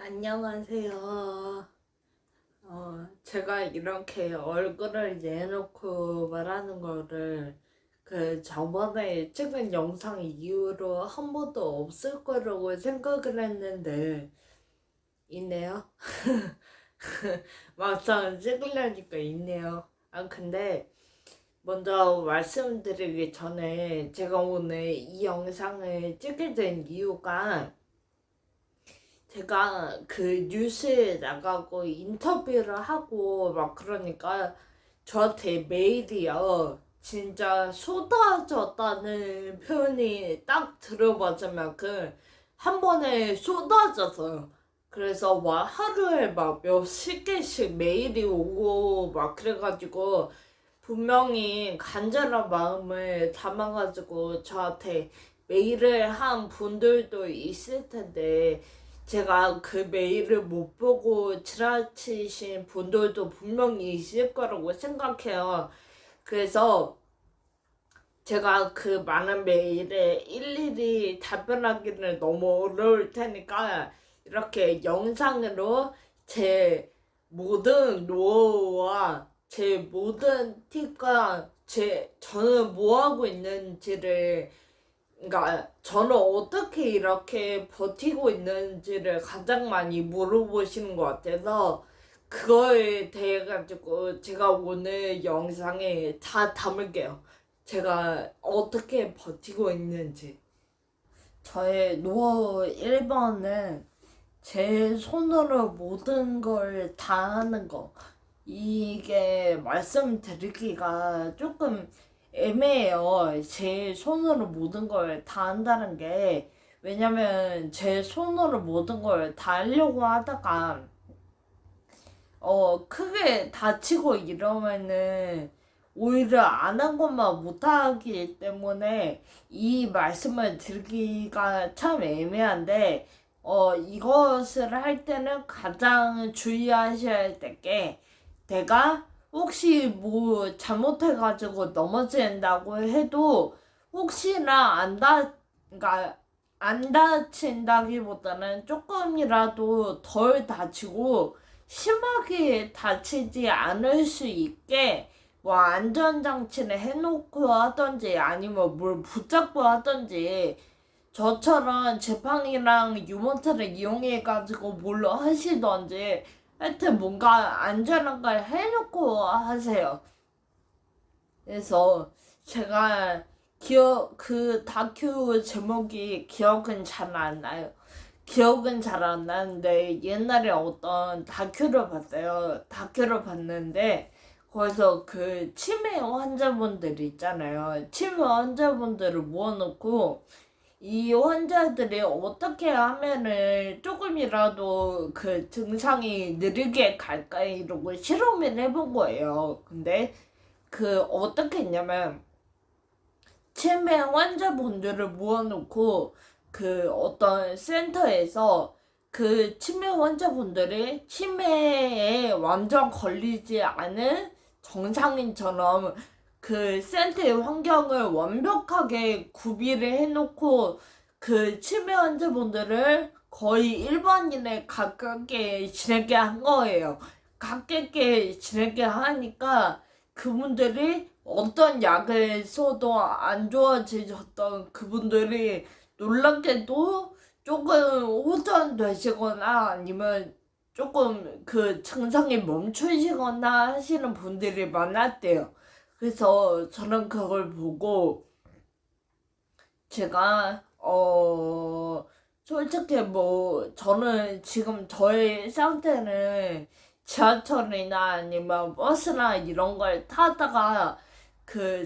안녕하세요. 제가 이렇게 얼굴을 내놓고 말하는 거를 저번에 찍은 영상 이후로 한 번도 없을 거라고 생각을 했는데, 있네요. 막상 찍으려니까 있네요. 근데 먼저 말씀드리기 전에 제가 오늘 이 영상을 찍게 된 이유가 제가 뉴스에 나가고 인터뷰를 하고 막 그러니까 저한테 메일이요. 진짜 쏟아졌다는 표현이 딱 들어맞으면 한 번에 쏟아져서요. 그래서 막 하루에 막 몇십 개씩 메일이 오고 막 그래가지고 분명히 간절한 마음을 담아가지고 저한테 메일을 한 분들도 있을 텐데 제가 그 메일을 못 보고 지나치신 분들도 분명히 있을 거라고 생각해요. 그래서 제가 그 많은 메일에 일일이 답변하기는 너무 어려울 테니까 이렇게 영상으로 제 모든 노하우와 제 모든 팁과 저는 뭐 하고 있는지를, 그러니까 저는 어떻게 이렇게 버티고 있는지를 가장 많이 물어보시는 것 같아서 그거에 대해 가지고 제가 오늘 영상에 다 담을게요. 제가 어떻게 버티고 있는지. 저의 노하우 1번은 제 손으로 모든 걸 다 하는 거. 이게 말씀드리기가 조금 애매해요. 제 손으로 모든 걸 다 한다는 게. 왜냐면 제 손으로 모든 걸 다 하려고 하다가 크게 다치고 이러면은 오히려 안 한 것만 못하기 때문에 이 말씀을 드리기가 참 애매한데, 이것을 할 때는 가장 주의하셔야 될 게, 내가 혹시 뭐 잘못해가지고 넘어진다고 해도 혹시나 그러니까 안 다친다기보다는 조금이라도 덜 다치고 심하게 다치지 않을 수 있게 뭐 안전장치를 해놓고 하던지 아니면 뭘 붙잡고 하던지, 저처럼 지팡이랑 유모차를 이용해가지고 뭘 하시던지 하여튼 뭔가 안전한 걸 해놓고 하세요. 그래서 제가 그 다큐 제목이 기억은 잘 안 나요. 기억은 잘 안 나는데 옛날에 어떤 다큐를 봤어요. 다큐를 봤는데 거기서 그 치매 환자분들 있잖아요. 치매 환자분들을 모아놓고 이 환자들이 어떻게 하면은 조금이라도 그 증상이 느리게 갈까 이러고 실험을 해본 거예요. 근데 어떻게 했냐면 치매 환자분들을 모아놓고 어떤 센터에서 그 치매 환자분들이 치매에 완전 걸리지 않은 정상인처럼 그 센터의 환경을 완벽하게 구비를 해놓고 그 치매 환자분들을 거의 일반인에 가깝게 지내게 한 거예요. 가깝게 지내게 하니까 그분들이 어떤 약을 써도 안 좋아지셨던 그분들이 놀랍게도 조금 호전되시거나 아니면 조금 그 증상이 멈추시거나 하시는 분들이 많았대요. 그래서 저는 그걸 보고 제가 솔직히 뭐 저는 지금 저의 상태는 지하철이나 아니면 버스나 이런 걸 타다가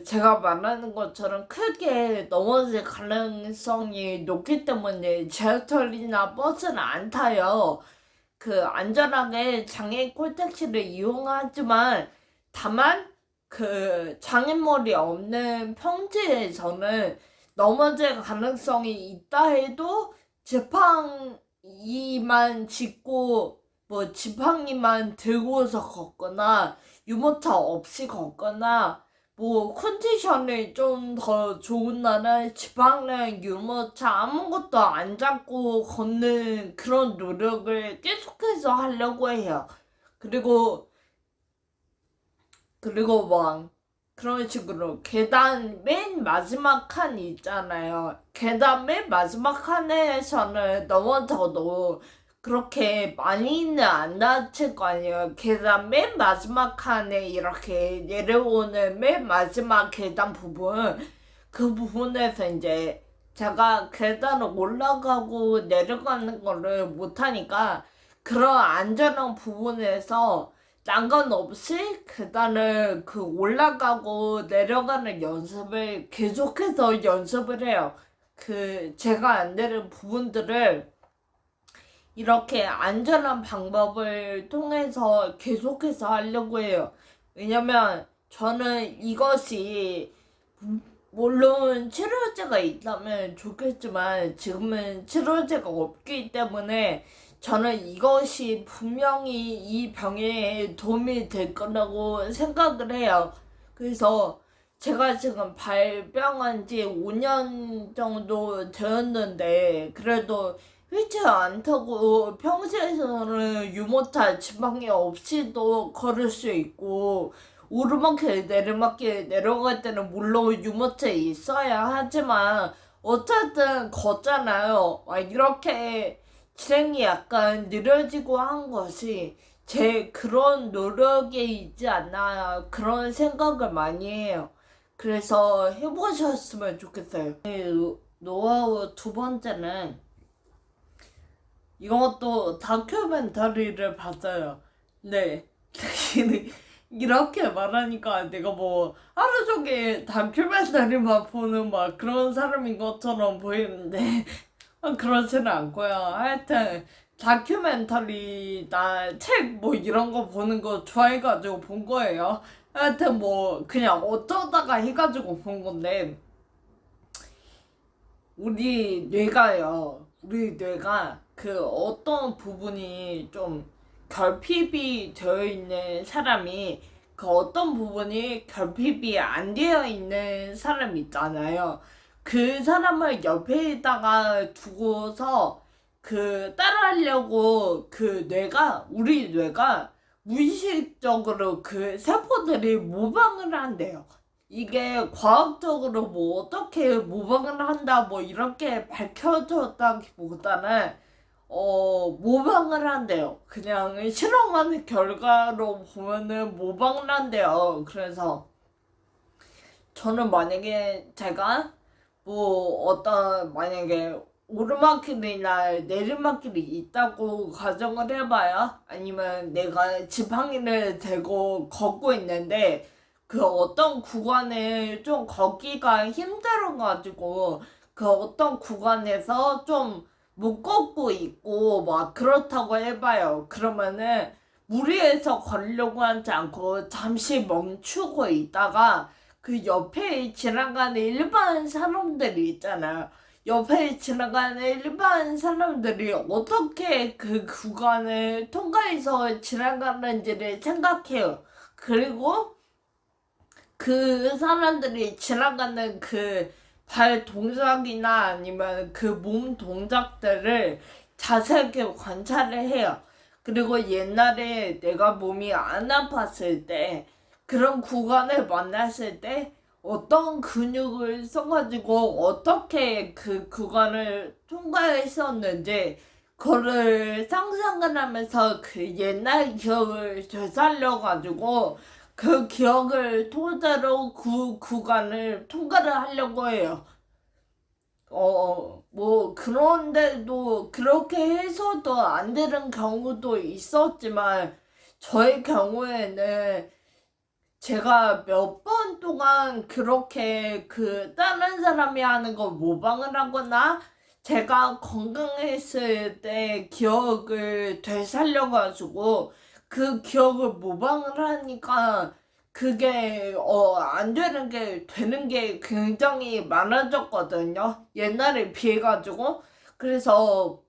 제가 말하는 것처럼 크게 넘어질 가능성이 높기 때문에 지하철이나 버스는 안 타요. 안전하게 장애인 콜택시를 이용하지만 다만 장애물이 없는 평지에서는 넘어질 가능성이 있다 해도 지팡이만 짚고 뭐 지팡이만 들고서 걷거나 유모차 없이 걷거나 뭐 컨디션이 좀 더 좋은 날은 지방령 유모차 아무것도 안 잡고 걷는 그런 노력을 계속해서 하려고 해요. 그리고 막 그런 식으로 계단 맨 마지막 칸 있잖아요. 계단 맨 마지막 칸에서는 넘어져도 그렇게 많이는 안 다칠 거 아니에요. 계단 맨 마지막 칸에 이렇게 내려오는 맨 마지막 계단 부분, 그 부분에서 이제 제가 계단을 올라가고 내려가는 거를 못하니까 그런 안전한 부분에서 난간 없이 계단을 그 올라가고 내려가는 연습을 계속해서 연습을 해요. 그 제가 안 되는 부분들을 이렇게 안전한 방법을 통해서 계속해서 하려고 해요. 왜냐면 저는 이것이 물론 치료제가 있다면 좋겠지만 지금은 치료제가 없기 때문에 저는 이것이 분명히 이 병에 도움이 될 거라고 생각을 해요. 그래서 제가 지금 발병한 지 5년 정도 되었는데 그래도 휠체어 안 타고 평소에서는 유모차 지방이 없이도 걸을 수 있고 오르막길 내리막길 내려갈 때는 물론 유모차에 있어야 하지만 어쨌든 걷잖아요. 막 이렇게 진행이 약간 느려지고 한 것이 제 그런 노력이 있지 않나 그런 생각을 많이 해요. 그래서 해보셨으면 좋겠어요. 노하우 두 번째는 이것도 다큐멘터리를 봤어요. 네. 이렇게 말하니까 내가 뭐 하루 종일 다큐멘터리만 보는 막 그런 사람인 것처럼 보이는데 그렇지는 않고요. 하여튼 다큐멘터리나 책 뭐 이런 거 보는 거 좋아해가지고 본 거예요. 하여튼 뭐 그냥 어쩌다가 해가지고 본 건데 우리 뇌가 그 어떤 부분이 좀 결핍이 되어 있는 사람이 그 어떤 부분이 결핍이 안 되어 있는 사람 있잖아요. 그 사람을 옆에다가 두고서 그 따라하려고 우리 뇌가 무의식적으로 그 세포들이 모방을 한대요. 이게 과학적으로 뭐 어떻게 모방을 한다 뭐 이렇게 밝혀졌다기보다는 모방을 한대요. 그냥 실험하는 결과로 보면은 모방을 한대요. 그래서 저는 만약에 제가 뭐 만약에 오르막길이나 내리막길이 있다고 가정을 해봐요. 아니면 내가 지팡이를 대고 걷고 있는데 그 어떤 구간에 좀 걷기가 힘들어가지고 그 어떤 구간에서 좀 못 걷고 있고 막 그렇다고 해봐요. 그러면은 무리해서 걸으려고 하지 않고 잠시 멈추고 있다가 그 옆에 지나가는 일반 사람들이 있잖아요. 옆에 지나가는 일반 사람들이 어떻게 그 구간을 통과해서 지나가는지를 생각해요. 그리고 그 사람들이 지나가는 그 발 동작이나 아니면 그 몸 동작들을 자세하게 관찰을 해요. 그리고 옛날에 내가 몸이 안 아팠을 때 그런 구간을 만났을 때 어떤 근육을 써가지고 어떻게 그 구간을 통과했었는지 그거를 상상을 하면서 그 옛날 기억을 되살려가지고 그 기억을 토대로 그 구간을 통과를 하려고 해요. 뭐, 그런데도 그렇게 해서도 안 되는 경우도 있었지만, 저의 경우에는 제가 몇 번 동안 그렇게 다른 사람이 하는 거 모방을 하거나, 제가 건강했을 때 기억을 되살려가지고, 그 기억을 모방을 하니까 그게 안 되는 게 되는 게 굉장히 많아졌거든요. 옛날에 비해가지고. 그래서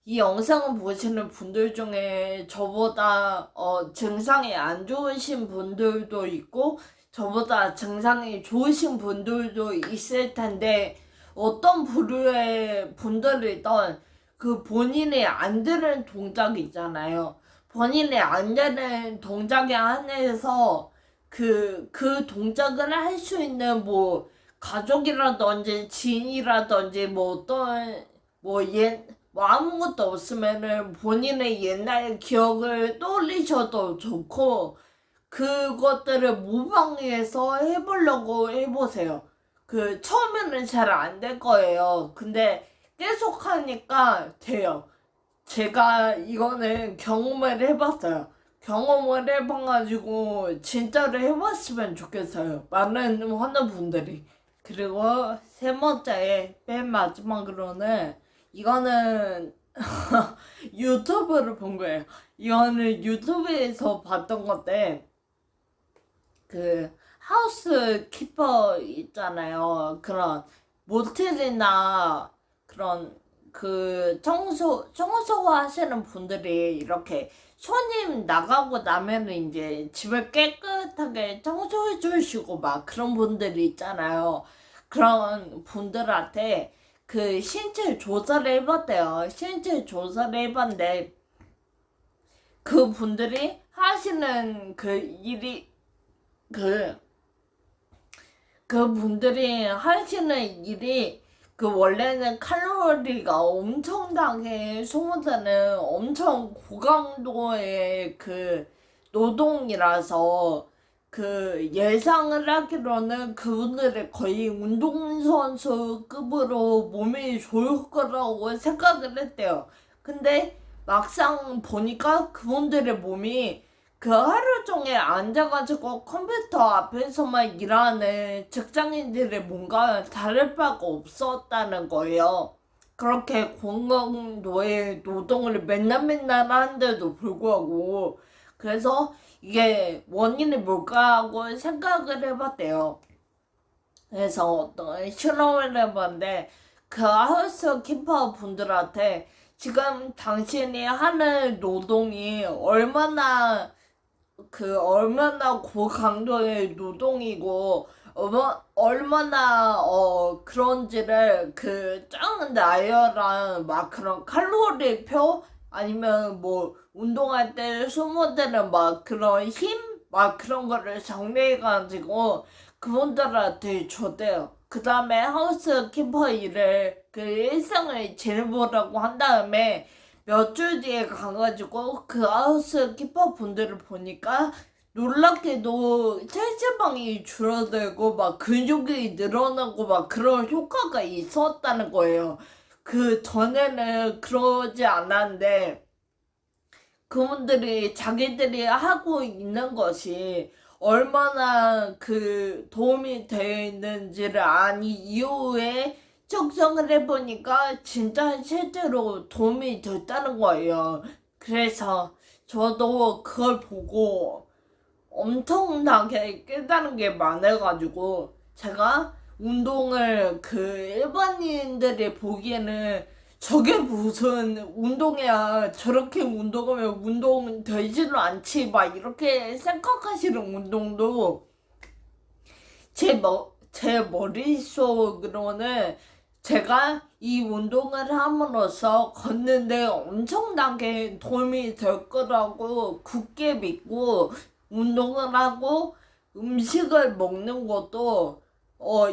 이 영상을 보시는 분들 중에 저보다 증상이 안 좋으신 분들도 있고 저보다 증상이 좋으신 분들도 있을 텐데 어떤 부류의 분들이든 그 본인이 안 되는 동작이 있잖아요. 본인이 안 되는 동작에 한해서 그 동작을 할 수 있는 뭐 가족이라든지 지인이라든지 뭐 어떤 뭐 아무것도 없으면은 본인의 옛날 기억을 떠올리셔도 좋고 그것들을 모방해서 해보려고 해보세요. 처음에는 잘 안 될 거예요. 근데 계속 하니까 돼요. 제가 이거는 경험을 해봤어요. 경험을 해봐가지고 진짜로 해봤으면 좋겠어요. 많은 환우분들이. 그리고 세 번째, 맨 마지막으로는 이거는 유튜브를 본 거예요. 이거는 유튜브에서 봤던 건데 하우스 키퍼 있잖아요. 그런 모텔이나 그런 청소 하시는 분들이 이렇게 손님 나가고 나면은 이제 집을 깨끗하게 청소해 주시고 막 그런 분들이 있잖아요. 그런 분들한테 신체 조사를 해봤대요. 신체 조사를 해봤는데 그 분들이 하시는 그 분들이 하시는 일이 원래는 칼로리가 엄청나게 소모되는 엄청 고강도의 노동이라서 예상을 하기로는 그분들이 거의 운동선수급으로 몸이 좋을 거라고 생각을 했대요. 근데 막상 보니까 그분들의 몸이 하루 종일 앉아가지고 컴퓨터 앞에서만 일하는 직장인들의 뭔가 다를 바가 없었다는 거예요. 그렇게 고강도의 노동을 맨날 하는데도 불구하고 그래서 이게 원인이 뭘까 하고 생각을 해봤대요. 그래서 어떤 실험을 해봤는데 하우스 키퍼 분들한테 지금 당신이 하는 노동이 얼마나 고강도의 노동이고 얼마나 그런지를 짱 나열한 막 그런 칼로리표 아니면 뭐 운동할 때 소모되는 막 그런 힘 막 그런 거를 정리해가지고 그분들한테 줬대요. 그 다음에 하우스 키퍼 일을 일상을 지내보라고 한 다음에 몇 주 뒤에 가가지고 하우스 키퍼 분들을 보니까 놀랍게도 체지방이 줄어들고 막 근육이 늘어나고 막 그런 효과가 있었다는 거예요. 전에는 그러지 않았는데 그분들이 자기들이 하고 있는 것이 얼마나 도움이 되어 있는지를 안 이후에 측정을 해보니까 진짜 실제로 도움이 됐다는 거예요. 그래서 저도 그걸 보고 엄청나게 깨달은 게 많아가지고 제가 운동을 일반인들이 보기에는 저게 무슨 운동이야. 저렇게 운동하면 운동 되지도 않지. 막 이렇게 생각하시는 운동도 제 머릿속으로는 제가 이 운동을 함으로써 걷는데 엄청나게 도움이 될 거라고 굳게 믿고 운동을 하고 음식을 먹는 것도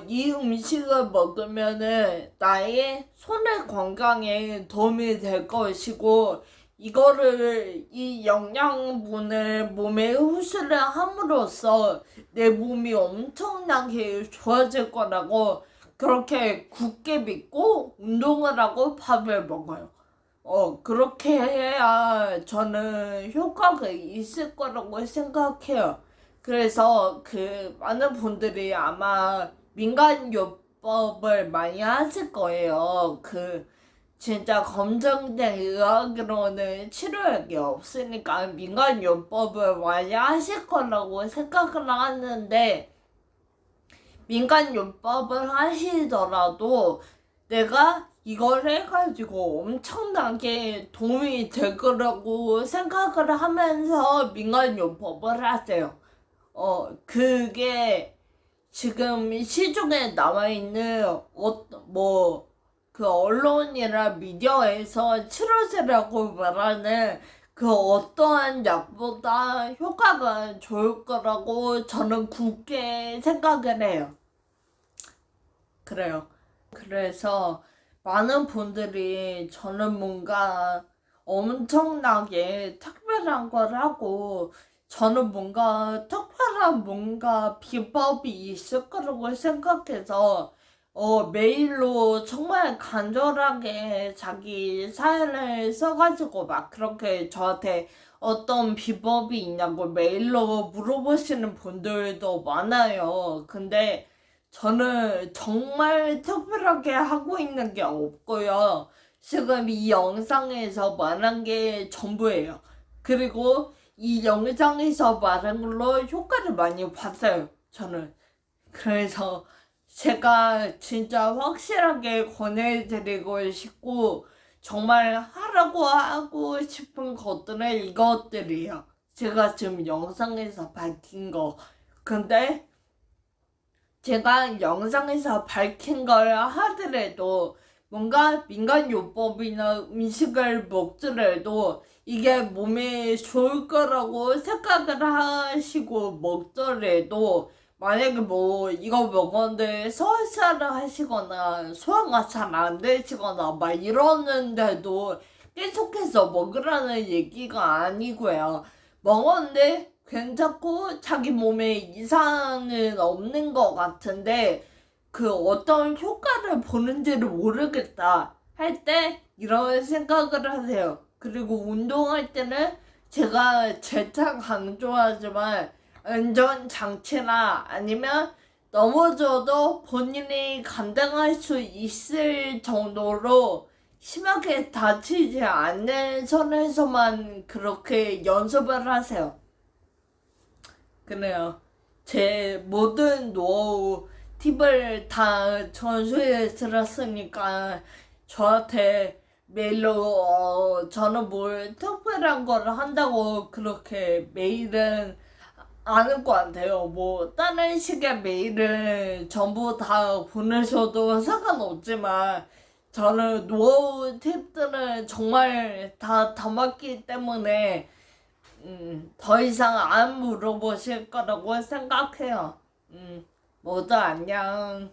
이 음식을 먹으면은 나의 손의 건강에 도움이 될 것이고 이 영양분을 몸에 흡수를 함으로써 내 몸이 엄청나게 좋아질 거라고 그렇게 굳게 믿고 운동을 하고 밥을 먹어요. 그렇게 해야 저는 효과가 있을 거라고 생각해요. 그래서 많은 분들이 아마 민간요법을 많이 하실 거예요. 진짜 검증된 의학으로는 치료약이 없으니까 민간요법을 많이 하실 거라고 생각을 하는데 민간요법을 하시더라도 내가 이걸 해가지고 엄청나게 도움이 될 거라고 생각을 하면서 민간요법을 하세요. 그게 지금 시중에 남아있는 그 언론이나 미디어에서 치료제라고 말하는 그 어떠한 약보다 효과가 좋을 거라고 저는 굳게 생각을 해요. 그래요. 그래서 많은 분들이 저는 뭔가 엄청나게 특별한 걸 하고 저는 뭔가 특별한 뭔가 비법이 있을 거라고 생각해서 메일로 정말 간절하게 자기 사연을 써가지고 막 그렇게 저한테 어떤 비법이 있냐고 메일로 물어보시는 분들도 많아요. 근데 저는 정말 특별하게 하고 있는 게 없고요. 지금 이 영상에서 말한 게 전부예요. 그리고 이 영상에서 말한 걸로 효과를 많이 봤어요. 저는. 그래서 제가 진짜 확실하게 권해드리고 싶고 정말 하라고 하고 싶은 것들은 이것들이에요. 제가 지금 영상에서 밝힌 거. 근데 제가 영상에서 밝힌 걸 하더라도 뭔가 민간요법이나 음식을 먹더라도 이게 몸에 좋을 거라고 생각을 하시고 먹더라도 만약에 뭐 이거 먹었는데 설사를 하시거나 소화가 잘 안 되시거나 막 이러는데도 계속해서 먹으라는 얘기가 아니고요. 먹었는데 괜찮고 자기 몸에 이상은 없는 것 같은데 그 어떤 효과를 보는지를 모르겠다 할 때 이런 생각을 하세요. 그리고 운동할 때는 제가 재차 강조하지만 안전장치나 아니면 넘어져도 본인이 감당할 수 있을 정도로 심하게 다치지 않는 선에서만 그렇게 연습을 하세요. 그래요. 제 모든 노하우 팁을 다 전수해 들었으니까 저한테 메일로 저는 뭘 특별한 걸 한다고 그렇게 메일은 안 것 같아요. 뭐 다른 식의 메일은 전부 다 보내셔도 상관없지만 저는 노하우 팁들은 정말 다 담았기 때문에 더 이상 안 물어보실 거라고 생각해요. 모두 안녕.